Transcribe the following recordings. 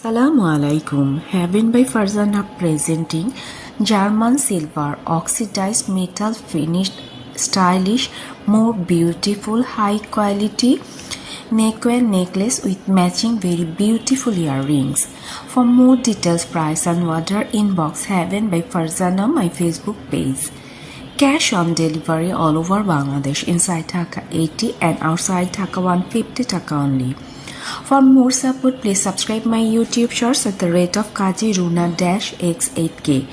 Assalamu alaikum. Heaven by Farzana presenting German silver oxidized metal finished stylish, more beautiful, high quality neckwear necklace with matching very beautiful earrings. For more details, price and order, inbox Heaven by Farzana my Facebook page. Cash on delivery all over Bangladesh, inside Dhaka 80 and outside Dhaka 150 Taka only. For more support, please subscribe my YouTube shorts at the rate of Kaji Runa-X8K.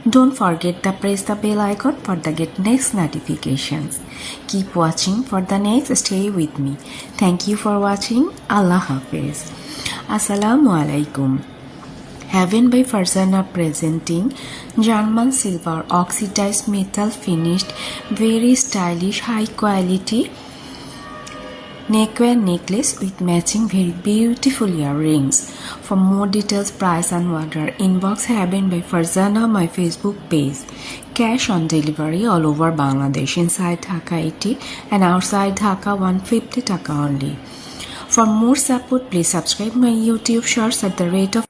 Don't forget to press the bell icon for the get next notifications. Keep watching for the next. Stay with me. Thank you for watching. Allah Hafiz. Assalamu alaikum. Heaven by Farzana presenting German silver oxidized metal finished, very stylish, high quality neckwear necklace with matching very beautiful earrings. For more details, price and order, inbox Heaven by Farzana my Facebook page. Cash on delivery all over Bangladesh, inside Dhaka 80 and outside Dhaka 150 Taka only. For more support, please subscribe my YouTube shorts at the rate of